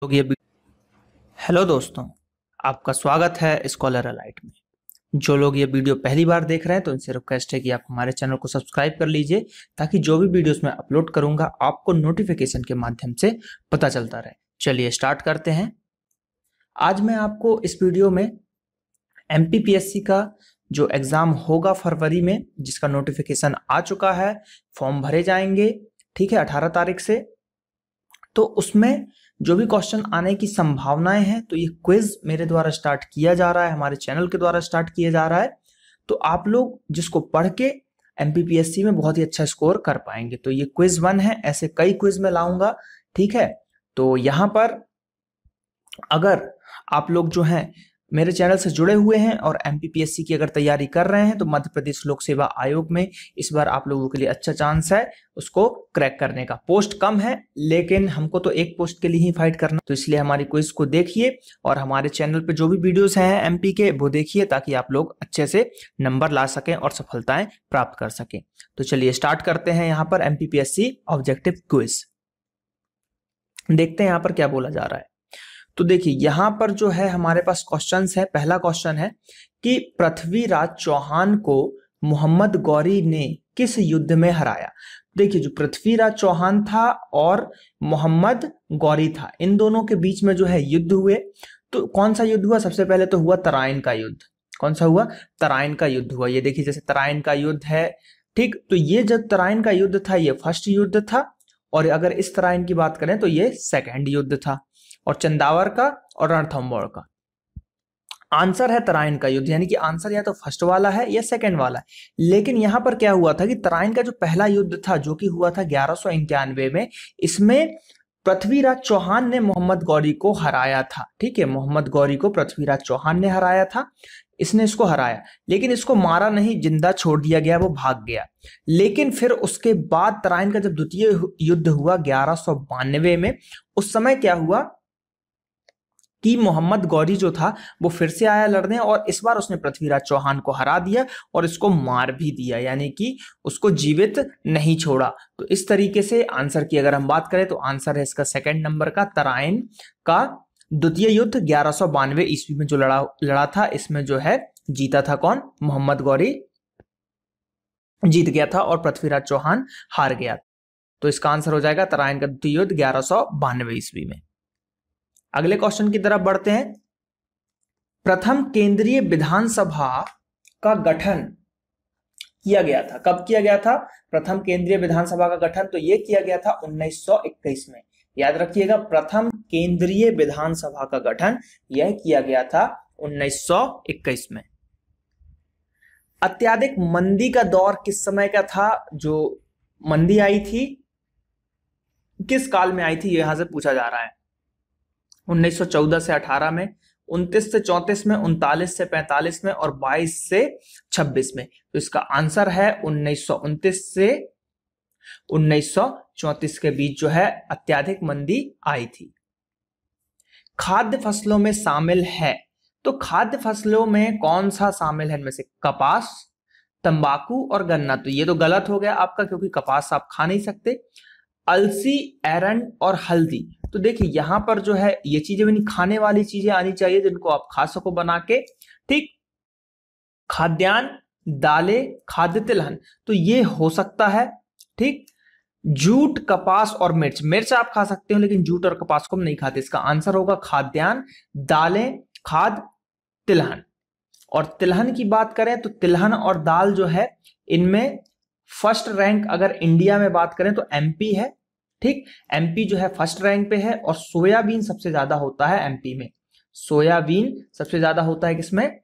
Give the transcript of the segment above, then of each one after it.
लोग ये हेलो दोस्तों, आपका स्वागत है स्कॉलर अलाइट में। जो लोग ये वीडियो पहली बार देख रहे हैं तो इनसे रिक्वेस्ट है कि आप हमारे चैनल को सब्सक्राइब कर लीजिए ताकि जो भी वीडियोस मैं अपलोड करूंगा आपको नोटिफिकेशन के माध्यम से पता चलता रहे। चलिए स्टार्ट करते हैं। आज मैं आपको इस वीडियो में एमपीपीएससी का जो एग्जाम होगा फरवरी में, जिसका नोटिफिकेशन आ चुका है, फॉर्म भरे जाएंगे, ठीक है, 18 तारीख से। तो उसमें जो भी क्वेश्चन आने की संभावनाएं हैं, तो ये क्विज मेरे द्वारा स्टार्ट किया जा रहा है, हमारे चैनल के द्वारा स्टार्ट किया जा रहा है। तो आप लोग जिसको पढ़ के एमपीपीएससी में बहुत ही अच्छा स्कोर कर पाएंगे। तो ये क्विज 1 है, ऐसे कई क्विज में लाऊंगा, ठीक है। तो यहाँ पर अगर आप लोग जो हैं मेरे चैनल से जुड़े हुए हैं और एमपीपीएससी की अगर तैयारी कर रहे हैं तो मध्य प्रदेश लोक सेवा आयोग में इस बार आप लोगों के लिए अच्छा चांस है उसको क्रैक करने का। पोस्ट कम है लेकिन हमको तो एक पोस्ट के लिए ही फाइट करना, तो इसलिए हमारी क्विज को देखिए और हमारे चैनल पे जो भी वीडियोस हैं एमपी के वो देखिए ताकि आप लोग अच्छे से नंबर ला सकें और सफलताएं प्राप्त कर सकें। तो चलिए स्टार्ट करते हैं यहाँ पर एमपीपीएससी ऑब्जेक्टिव क्विज। देखते हैं यहाँ पर क्या बोला जा रहा है। तो देखिए यहाँ पर जो है हमारे पास क्वेश्चंस है। पहला क्वेश्चन है कि पृथ्वीराज चौहान को मोहम्मद गौरी ने किस युद्ध में हराया। देखिए जो पृथ्वीराज चौहान था और मोहम्मद गौरी था, इन दोनों के बीच में जो है युद्ध हुए। तो कौन सा युद्ध हुआ? सबसे पहले तो हुआ तराइन का युद्ध। कौन सा हुआ? तराइन का युद्ध हुआ। ये देखिए जैसे तराइन का युद्ध है, ठीक। तो ये जब तराइन का युद्ध था ये फर्स्ट युद्ध था, और अगर इस तराइन की बात करें तो ये सेकेंड युद्ध था। और चंदावर का और रणथंबोर का आंसर है तराइन का युद्ध, यानी कि आंसर या तो फर्स्ट वाला है या सेकंड वाला है। लेकिन यहां पर क्या हुआ था कि तराइन का जो पहला युद्ध था जो कि हुआ था 1191 में, इसमें पृथ्वीराज चौहान ने मोहम्मद गौरी को हराया था, ठीक है। मोहम्मद गौरी को पृथ्वीराज चौहान ने हराया था, इसने इसको हराया, लेकिन इसको मारा नहीं, जिंदा छोड़ दिया गया, वो भाग गया। लेकिन फिर उसके बाद तराइन का जब द्वितीय युद्ध हुआ 1192 में, उस समय क्या हुआ कि मोहम्मद गौरी जो था वो फिर से आया लड़ने, और इस बार उसने पृथ्वीराज चौहान को हरा दिया और इसको मार भी दिया, यानी कि उसको जीवित नहीं छोड़ा। तो इस तरीके से आंसर की अगर हम बात करें तो आंसर है इसका सेकंड नंबर का, तराइन का द्वितीय युद्ध 1192 ईस्वी में जो लड़ा था, इसमें जो है जीता था कौन? मोहम्मद गौरी जीत गया था और पृथ्वीराज चौहान हार गया। तो इसका आंसर हो जाएगा तराइन का द्वितीय युद्ध 1192 ईस्वी में। अगले क्वेश्चन की तरफ बढ़ते हैं। प्रथम केंद्रीय विधानसभा का गठन किया गया था, कब किया गया था? प्रथम केंद्रीय विधानसभा का गठन तो ये किया गया था 1921 में। याद रखिएगा, प्रथम केंद्रीय विधानसभा का गठन यह किया गया था 1921 में। अत्याधिक मंदी का दौर किस समय का था? जो मंदी आई थी किस काल में आई थी, यहां से पूछा जा रहा है। 1914 से 18 में, 29 से 34 में, 39 से 45 में और 22 से 26 में। तो इसका आंसर है 1929 से 1934 के बीच जो है अत्याधिक मंदी आई थी। खाद्य फसलों में शामिल है, तो खाद्य फसलों में कौन सा शामिल है? इनमें से कपास, तंबाकू और गन्ना। तो ये तो गलत हो गया आपका, क्योंकि कपास आप खा नहीं सकते। अलसी, एरंड और हल्दी। तो देखिए यहां पर जो है ये चीजें भी नहीं, खाने वाली चीजें आनी चाहिए जिनको आप खा सको बना के, ठीक। खाद्यान्न, दालें, खाद्य तिलहन, तो ये हो सकता है, ठीक। जूट, कपास और मिर्च। मिर्च आप खा सकते हो लेकिन जूट और कपास को हम नहीं खाते। इसका आंसर होगा खाद्यान्न, दालें, खाद्य, तिलहन। और तिलहन की बात करें तो तिलहन और दाल जो है इनमें फर्स्ट रैंक अगर इंडिया में बात करें तो एमपी है, ठीक। एमपी जो है फर्स्ट रैंक पे है। और सोयाबीन सबसे ज्यादा होता है एमपी में। सोयाबीन सबसे ज्यादा होता है किसमें?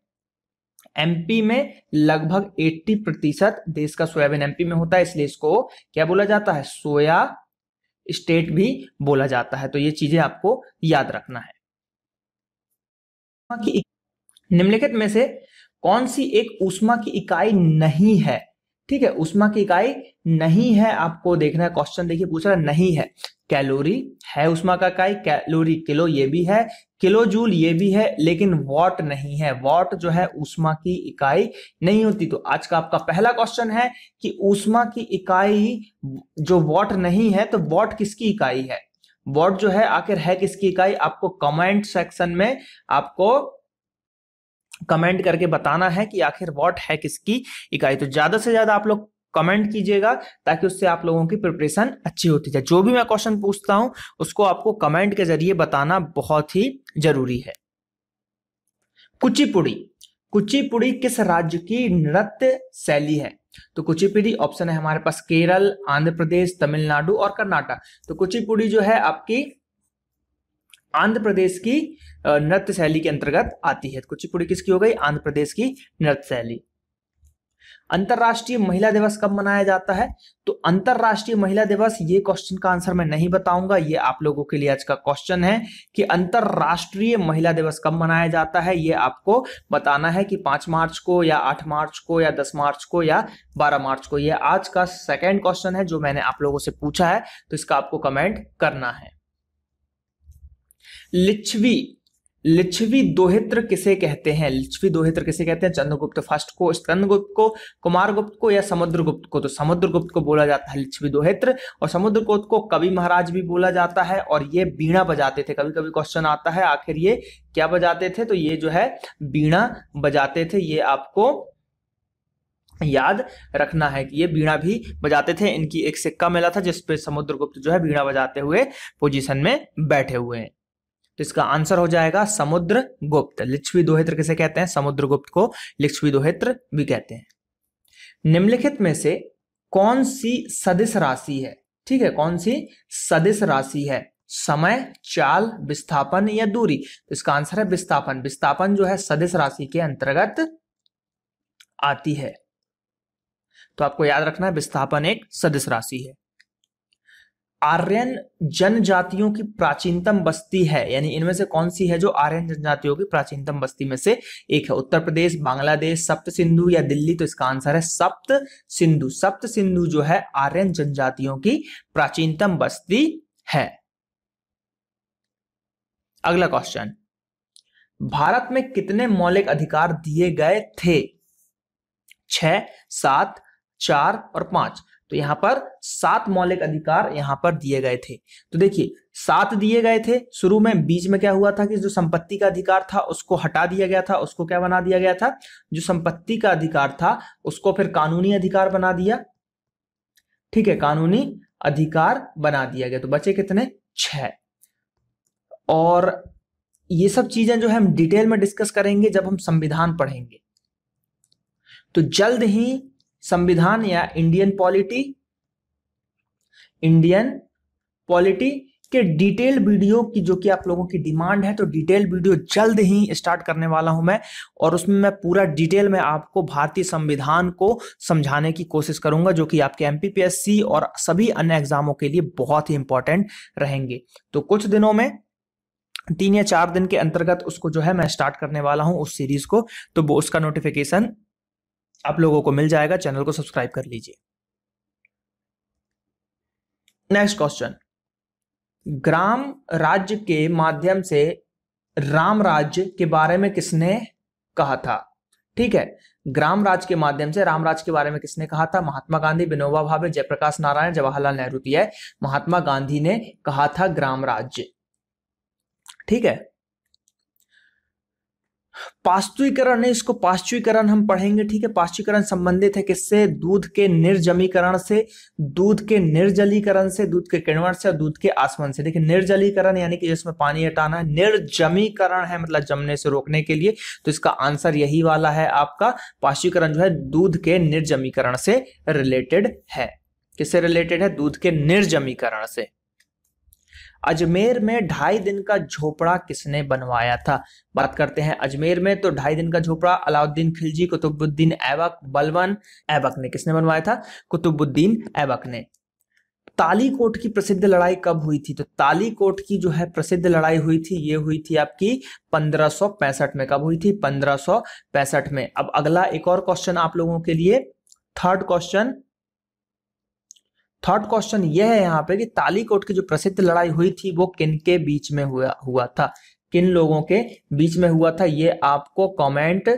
एमपी में। लगभग 80% देश का सोयाबीन एमपी में होता है, इसलिए इसको क्या बोला जाता है? सोया स्टेट भी बोला जाता है। तो ये चीजें आपको याद रखना है। निम्नलिखित में से कौन सी एक ऊष्मा की इकाई नहीं है? ठीक है, ऊष्मा की इकाई नहीं है, आपको देखना है। क्वेश्चन देखिए पूछ रहा है नहीं है। कैलोरी है ऊष्मा का इकाई, कैलोरी किलो ये भी है, किलो जूल ये भी है, लेकिन वॉट नहीं है। वॉट जो है ऊष्मा की इकाई नहीं होती। तो आज का आपका पहला क्वेश्चन है कि ऊष्मा की इकाई जो वॉट नहीं है, तो वॉट किसकी इकाई है? वॉट जो है आखिर है किसकी इकाई, आपको कमेंट सेक्शन में आपको कमेंट करके बताना है कि आखिर वॉट है किसकी इकाई। तो ज्यादा से ज्यादा आप लोग कमेंट कीजिएगा ताकि उससे आप लोगों की प्रिपरेशन अच्छी होती जाए। जो भी मैं क्वेश्चन पूछता हूं उसको आपको कमेंट के जरिए बताना बहुत ही जरूरी है। कुचिपुड़ी, कुचिपुड़ी किस राज्य की नृत्य शैली है? तो कुचिपुड़ी ऑप्शन है हमारे पास केरल, आंध्र प्रदेश, तमिलनाडु और कर्नाटक। तो कुचिपुड़ी जो है आपकी आंध्र प्रदेश की नृत्य शैली के अंतर्गत आती है। कुचिपुड़ी किसकी हो गई? आंध्र प्रदेश की नृत्य शैली। अंतरराष्ट्रीय महिला दिवस कब मनाया जाता है? तो अंतरराष्ट्रीय महिला दिवस, ये क्वेश्चन का आंसर मैं नहीं बताऊंगा, ये आप लोगों के लिए आज का क्वेश्चन है कि अंतरराष्ट्रीय महिला दिवस कब मनाया जाता है। ये आपको बताना है कि 5 मार्च को या 8 मार्च को या 10 मार्च को या 12 मार्च को। ये आज का सेकेंड क्वेश्चन है जो मैंने आप लोगों से पूछा है, तो इसका आपको कमेंट करना है। लिच्छवी, लिच्छवी दोहित्र किसे कहते हैं? लिच्छवी दोहित्र किसे कहते हैं? चंद्रगुप्त फर्स्ट को, स्कंदगुप्त को, कुमारगुप्त को या समुद्रगुप्त को? तो समुद्रगुप्त को बोला जाता है लिच्छवी दोहित्र। और समुद्रगुप्त को कवि महाराज भी बोला जाता है और ये बीणा बजाते थे। कभी कभी क्वेश्चन आता है आखिर ये क्या बजाते थे, तो ये जो है बीणा बजाते थे। ये आपको याद रखना है कि ये बीणा भी बजाते थे। इनकी एक सिक्का मिला था जिसपे समुद्रगुप्त जो है बीणा बजाते हुए पोजीशन में बैठे हुए हैं। तो इसका आंसर हो जाएगा समुद्रगुप्त। लिच्छवी दोहित्र किसे कहते हैं? समुद्रगुप्त को लिच्छवी दोहित्र भी कहते हैं। निम्नलिखित में से कौन सी सदिश राशि है? ठीक है, कौन सी सदिश राशि है? समय, चाल, विस्थापन या दूरी? तो इसका आंसर है विस्थापन। विस्थापन जो है सदिश राशि के अंतर्गत आती है। तो आपको याद रखना है विस्थापन एक सदिश राशि है। आर्यन जनजातियों की प्राचीनतम बस्ती है, यानी इनमें से कौन सी है जो आर्यन जनजातियों की प्राचीनतम बस्ती में से एक है? उत्तर प्रदेश, बांग्लादेश, सप्त सिंधु या दिल्ली? तो इसका आंसर है सप्त सिंधु। सप्त सिंधु जो है आर्यन जनजातियों की प्राचीनतम बस्ती है। अगला क्वेश्चन, भारत में कितने मौलिक अधिकार दिए गए थे? 6, 7, 4 और 5। तो यहां पर 7 मौलिक अधिकार यहां पर दिए गए थे। तो देखिए 7 दिए गए थे शुरू में, बीच में क्या हुआ था कि जो संपत्ति का अधिकार था उसको हटा दिया गया था, उसको क्या बना दिया गया था? जो संपत्ति का अधिकार था उसको फिर कानूनी अधिकार बना दिया। ठीक है, कानूनी अधिकार बना दिया गया। तो बचे कितने? 6। और ये सब चीजें जो है हम डिटेल में डिस्कस करेंगे जब हम संविधान पढ़ेंगे। तो जल्द ही संविधान या इंडियन पॉलिटी के डिटेल वीडियो की जो कि आप लोगों की डिमांड है, तो डिटेल वीडियो जल्द ही स्टार्ट करने वाला हूं मैं, और उसमें मैं पूरा डिटेल में आपको भारतीय संविधान को समझाने की कोशिश करूंगा, जो कि आपके एमपीपीएससी और सभी अन्य एग्जामों के लिए बहुत ही इंपॉर्टेंट रहेंगे। तो कुछ दिनों में 3 या 4 दिन के अंतर्गत उसको जो है मैं स्टार्ट करने वाला हूं उस सीरीज को, तो वो उसका नोटिफिकेशन आप लोगों को मिल जाएगा। चैनल को सब्सक्राइब कर लीजिए। नेक्स्ट क्वेश्चन, ग्राम राज्य के माध्यम से राम राज्य के बारे में किसने कहा था? ठीक है, ग्राम राज्य के माध्यम से राम राज्य के बारे में किसने कहा था? महात्मा गांधी, विनोबा भावे, जयप्रकाश नारायण, जवाहरलाल नेहरू। तो यह महात्मा गांधी ने कहा था ग्राम राज्य। ठीक है, पाश्चुरीकरण है, इसको पाश्चुरीकरण हम पढ़ेंगे। ठीक है, पाश्चुरीकरण संबंधित है किससे? दूध के निर्जमीकरण से, दूध के निर्जलीकरण से, दूध के किण्वन से और दूध के आसवन से। देखिए निर्जलीकरण यानी कि जिसमें पानी हटाना है, निर्जमीकरण है मतलब जमने से रोकने के लिए। तो इसका आंसर यही वाला है आपका। पाश्चुरीकरण जो है दूध के निर्जमीकरण से रिलेटेड है। किससे रिलेटेड है? दूध के निर्जमीकरण से। अजमेर में 2.5 दिन का झोपड़ा किसने बनवाया था? बात करते हैं अजमेर में, तो 2.5 दिन का झोपड़ा अलाउद्दीन खिलजी, कुतुबुद्दीन ऐबक, बलबन ऐबक ने। किसने बनवाया था? कुतुबुद्दीन ऐबक ने। तालीकोट की प्रसिद्ध लड़ाई कब हुई थी? तो तालीकोट की जो है प्रसिद्ध लड़ाई हुई थी, ये हुई थी आपकी 1565 में। कब हुई थी? 1565 में। अब अगला एक और क्वेश्चन आप लोगों के लिए, थर्ड क्वेश्चन यह है यहाँ पे कि तालीकोट की जो प्रसिद्ध लड़ाई हुई थी वो किन के बीच में हुआ था? किन लोगों के बीच में हुआ था? ये आपको कमेंट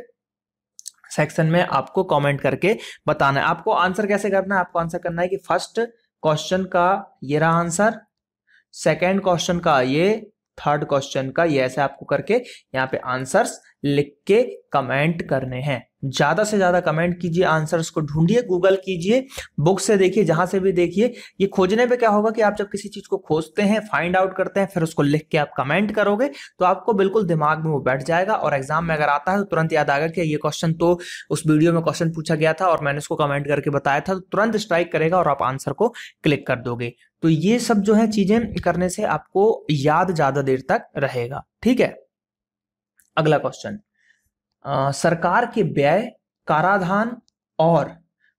सेक्शन में आपको कमेंट करके बताना है। आपको आंसर कैसे करना है? आपको आंसर करना है कि फर्स्ट क्वेश्चन का ये रहा आंसर, सेकेंड क्वेश्चन का ये, थर्ड क्वेश्चन का ये, ऐसे आपको करके यहाँ पे आंसर्स लिख के कमेंट करने हैं। ज्यादा से ज्यादा कमेंट कीजिए, आंसर्स को ढूंढिए, गूगल कीजिए, बुक से देखिए, जहां से भी देखिए। ये खोजने पे क्या होगा कि आप जब किसी चीज को खोजते हैं, फाइंड आउट करते हैं, फिर उसको लिख के आप कमेंट करोगे तो आपको बिल्कुल दिमाग में वो बैठ जाएगा, और एग्जाम में अगर आता है तो तुरंत याद आएगा कि ये क्वेश्चन तो उस वीडियो में क्वेश्चन पूछा गया था और मैंने उसको कमेंट करके बताया था, तो तुरंत स्ट्राइक करेगा और आप आंसर को क्लिक कर दोगे। तो ये सब जो है चीजें करने से आपको याद ज्यादा देर तक रहेगा। ठीक है, अगला क्वेश्चन, सरकार के व्यय, कराधान और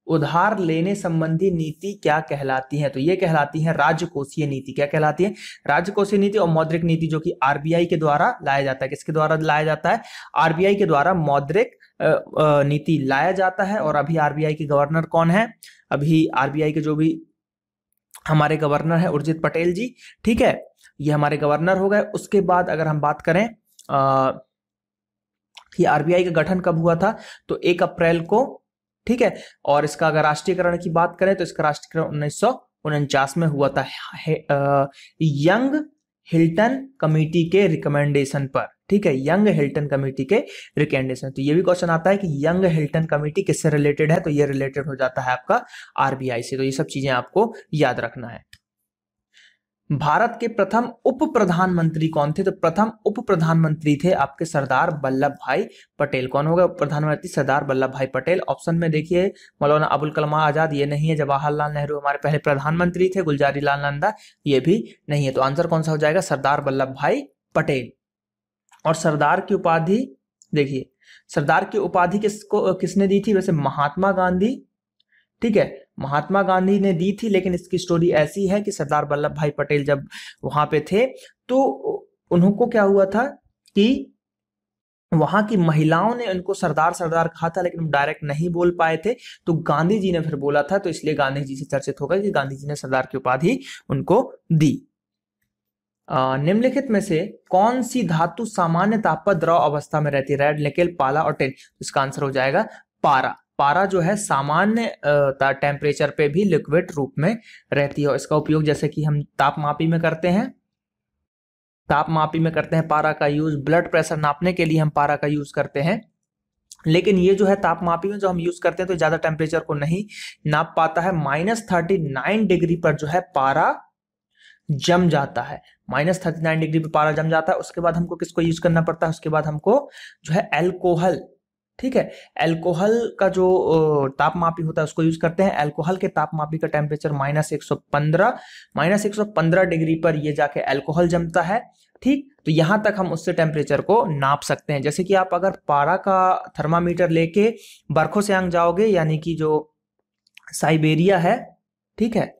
उधार लेने संबंधी नीति क्या कहलाती है? तो ये कहलाती है राजकोषीय नीति। क्या कहलाती है? राजकोषीय नीति और मौद्रिक नीति, जो कि आरबीआई के द्वारा लाया जाता है। किसके द्वारा लाया जाता है? आरबीआई के द्वारा मौद्रिक नीति लाया जाता है। और अभी आरबीआई के गवर्नर कौन है? अभी आरबीआई के जो भी हमारे गवर्नर है उर्जित पटेल जी। ठीक है, ये हमारे गवर्नर हो गए। उसके बाद अगर हम बात करें कि आरबीआई का गठन कब हुआ था, तो 1 अप्रैल को। ठीक है, और इसका अगर राष्ट्रीयकरण की बात करें तो इसका राष्ट्रीयकरण 1949 में हुआ था, यंग हिल्टन कमेटी के रिकमेंडेशन पर। ठीक है, यंग हिल्टन कमेटी के रिकमेंडेशन। तो ये भी क्वेश्चन आता है कि यंग हिल्टन कमेटी किससे रिलेटेड है, तो ये रिलेटेड हो जाता है आपका आरबीआई से। तो ये सब चीजें आपको याद रखना है। भारत के प्रथम उप प्रधानमंत्री कौन थे? तो प्रथम उप प्रधानमंत्री थे आपके सरदार वल्लभ भाई पटेल। कौन होगा प्रधानमंत्री? सरदार वल्लभ भाई पटेल। ऑप्शन में देखिए, मौलाना अबुल कलाम आजाद ये नहीं है, जवाहरलाल नेहरू हमारे पहले प्रधानमंत्री थे, गुलजारी लाल नंदा ये भी नहीं है। तो आंसर कौन सा हो जाएगा? सरदार वल्लभ भाई पटेल। और सरदार की उपाधि देखिए, सरदार की उपाधि किसने दी थी? वैसे महात्मा गांधी। ठीक है, महात्मा गांधी ने दी थी, लेकिन इसकी स्टोरी ऐसी है कि सरदार वल्लभ भाई पटेल जब वहां पे थे तो उनको क्या हुआ था कि वहां की महिलाओं ने उनको सरदार सरदार कहा था, लेकिन डायरेक्ट नहीं बोल पाए थे, तो गांधी जी ने फिर बोला था, तो इसलिए गांधी जी से चर्चित होगा कि गांधी जी ने सरदार की उपाधि उनको दी। निम्नलिखित में से कौन सी धातु सामान्य ताप पर द्रव अवस्था में रहती है? रेड, निकेल, पाला और टिन। इसका आंसर हो जाएगा पारा। पारा जो है सामान्य टेम्परेचर पे भी लिक्विड रूप में रहती है। इसका उपयोग जैसे कि हम तापमापी में करते हैं, पारा का यूज। ब्लड प्रेशर नापने के लिए हम पारा का यूज करते हैं, लेकिन ये जो है तापमापी में जो हम यूज करते हैं तो ज्यादा टेम्परेचर को नहीं नाप पाता है। -39 डिग्री पर जो है पारा जम जाता है। -39 डिग्री पर पारा जम जाता है। उसके बाद हमको किसको यूज करना पड़ता है? उसके बाद हमको जो है एल्कोहल। ठीक है, एल्कोहल का जो तापमापी होता है उसको यूज करते हैं। एल्कोहल के तापमापी का टेम्परेचर -115 डिग्री पर ये जाके एल्कोहल जमता है। ठीक, तो यहां तक हम उससे टेम्परेचर को नाप सकते हैं। जैसे कि आप अगर पारा का थर्मामीटर लेके बरखोसेंग जाओगे, यानी कि जो साइबेरिया है, ठीक है,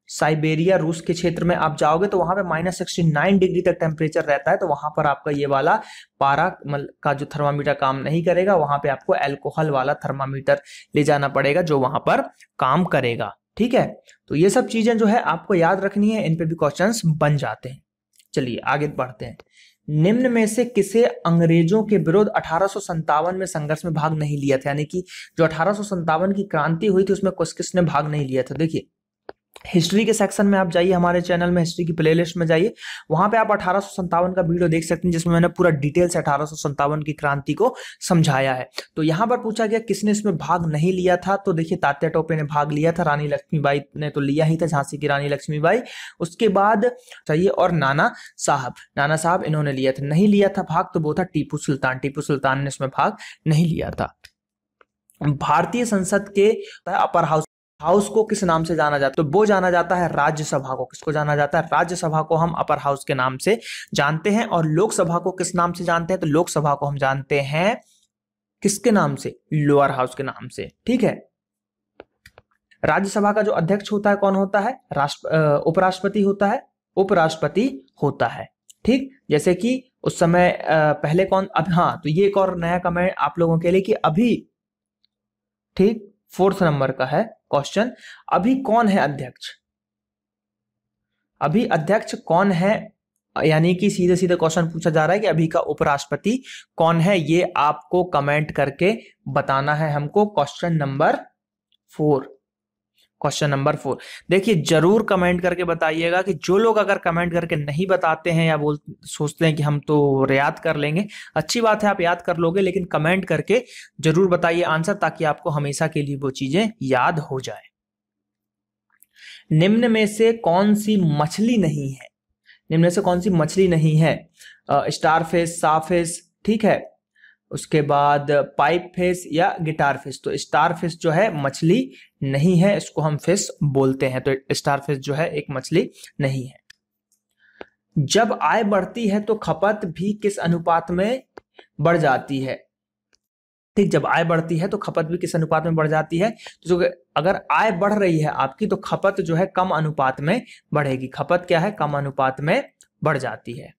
साइबेरिया रूस के क्षेत्र में आप जाओगे तो वहां पे -69 डिग्री तक टेम्परेचर रहता है, तो वहां पर आपका ये वाला पारा का जो थर्मामीटर काम नहीं करेगा, वहां पे आपको एल्कोहल वाला थर्मामीटर ले जाना पड़ेगा जो वहां पर काम करेगा। ठीक है, तो ये सब चीजें जो है आपको याद रखनी है, इन पे भी क्वेश्चंस बन जाते हैं। चलिए आगे बढ़ते हैं। निम्न में से किसे अंग्रेजों के विरुद्ध 1857 में संघर्ष में भाग नहीं लिया था? यानी कि जो 1857 की क्रांति हुई थी उसमें किसने भाग नहीं लिया था? देखिए, हिस्ट्री के सेक्शन में आप जाइए, हमारे चैनल में हिस्ट्री की प्लेलिस्ट में जाइए, वहां पे आप 1857 का वीडियो देख सकते हैं जिसमें मैंने पूरा डिटेल से 1857 की क्रांति को समझाया है। तो यहां पर पूछा गया किसने इसमें भाग नहीं लिया था, तो देखिए तात्या टोपे ने भाग लिया था, रानी लक्ष्मीबाई ने तो लिया ही था, झांसी की रानी लक्ष्मीबाई। उसके बाद चाहिए और नाना साहब इन्होंने लिया था। नहीं लिया था भाग तो वो था टीपू सुल्तान ने इसमें भाग नहीं लिया था। भारतीय संसद के अपर हाउस को किस नाम से जाना जाता है? तो वो जाना जाता है राज्यसभा को। किसको जाना जाता है? राज्यसभा को हम अपर हाउस के नाम से जानते हैं। और लोकसभा को किस नाम से जानते हैं? तो लोकसभा को हम जानते हैं किसके नाम से? लोअर हाउस के नाम से। ठीक है, राज्यसभा का जो अध्यक्ष होता है कौन होता है? उपराष्ट्रपति होता है। उपराष्ट्रपति होता है। ठीक, जैसे कि उस समय पहले कौन, अब हाँ, तो ये एक और नया कमेंट आप लोगों के लिए कि अभी, ठीक, 4th नंबर का है क्वेश्चन, अभी कौन है अध्यक्ष? अभी अध्यक्ष कौन है? यानी कि सीधे सीधे क्वेश्चन पूछा जा रहा है कि अभी का उपराष्ट्रपति कौन है, ये आपको कमेंट करके बताना है हमको। Question number 4 question number 4। देखिए जरूर कमेंट करके बताइएगा कि जो लोग अगर कमेंट करके नहीं बताते हैं या सोचते हैं कि हम तो याद कर लेंगे, अच्छी बात है आप याद कर लोगे, लेकिन कमेंट करके जरूर बताइए आंसर, ताकि आपको हमेशा के लिए वो चीजें याद हो जाए। निम्न में से कौन सी मछली नहीं है? निम्न में से कौन सी मछली नहीं है? स्टारफिश, साफिश, ठीक है, उसके बाद पाइप फिश या गिटार फिश। तो स्टार फिश जो है मछली नहीं है, इसको हम फिश बोलते हैं। तो स्टार फिश जो है एक मछली नहीं है। जब आय बढ़ती है तो खपत भी किस अनुपात में बढ़ जाती है? ठीक, जब आय बढ़ती है तो खपत भी किस अनुपात में बढ़ जाती है? तो अगर आय बढ़ रही है आपकी तो खपत जो है कम अनुपात में बढ़ेगी। खपत क्या है? कम अनुपात में बढ़ जाती है।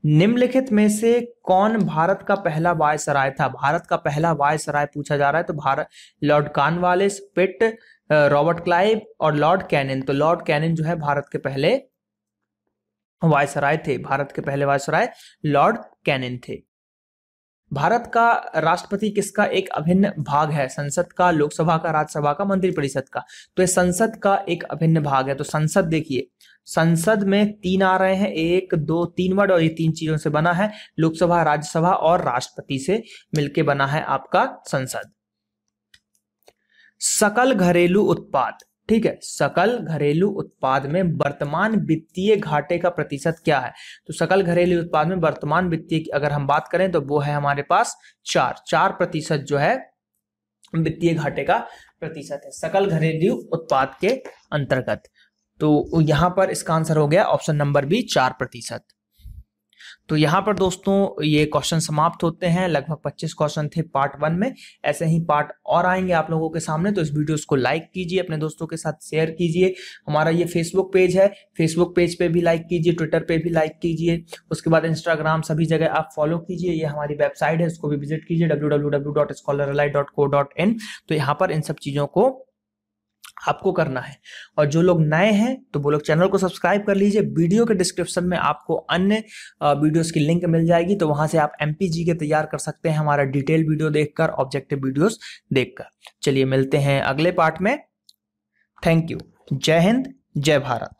निम्नलिखित में से कौन भारत का पहला वायसराय था? भारत का पहला वायसराय पूछा जा रहा है, तो भारत लॉर्ड कॉर्नवालिस, पिट, रॉबर्ट क्लाइव और लॉर्ड कैनिन। तो लॉर्ड कैनिन जो है भारत के पहले वायसराय थे। भारत के पहले वायसराय लॉर्ड कैनिन थे। भारत का राष्ट्रपति किसका एक अभिन्न भाग है? संसद का, लोकसभा का, राज्यसभा का, मंत्रिपरिषद का। तो ये संसद का एक अभिन्न भाग है। तो संसद देखिए, संसद में 3 आ रहे हैं, 1 2 3 वर्ड, और ये 3 चीजों से बना है। लोकसभा, राज्यसभा और राष्ट्रपति से मिलकर बना है आपका संसद। सकल घरेलू उत्पाद, ठीक है, सकल घरेलू उत्पाद में वर्तमान वित्तीय घाटे का प्रतिशत क्या है? तो सकल घरेलू उत्पाद में वर्तमान वित्तीय की अगर हम बात करें तो वो है हमारे पास 4% जो है वित्तीय घाटे का प्रतिशत है सकल घरेलू उत्पाद के अंतर्गत। तो यहां पर इसका आंसर हो गया ऑप्शन नंबर बी, 4%। तो यहाँ पर दोस्तों ये क्वेश्चन समाप्त होते हैं। लगभग 25 क्वेश्चन थे पार्ट 1 में। ऐसे ही पार्ट और आएंगे आप लोगों के सामने, तो इस वीडियोस को लाइक कीजिए, अपने दोस्तों के साथ शेयर कीजिए। हमारा ये फेसबुक पेज है, फेसबुक पेज पे भी लाइक कीजिए, ट्विटर पे भी लाइक कीजिए, उसके बाद इंस्टाग्राम, सभी जगह आप फॉलो कीजिए। ये हमारी वेबसाइट है, उसको भी विजिट कीजिए www.scholaralite.co.in। तो यहाँ पर इन सब चीजों को आपको करना है। और जो लोग नए हैं तो वो लोग चैनल को सब्सक्राइब कर लीजिए। वीडियो के डिस्क्रिप्शन में आपको अन्य वीडियोस की लिंक मिल जाएगी, तो वहां से आप एमपीजी के तैयार कर सकते हैं हमारा डिटेल वीडियो देखकर, ऑब्जेक्टिव वीडियोस देखकर। चलिए मिलते हैं अगले पार्ट में। Thank you. जय हिंद, जय भारत।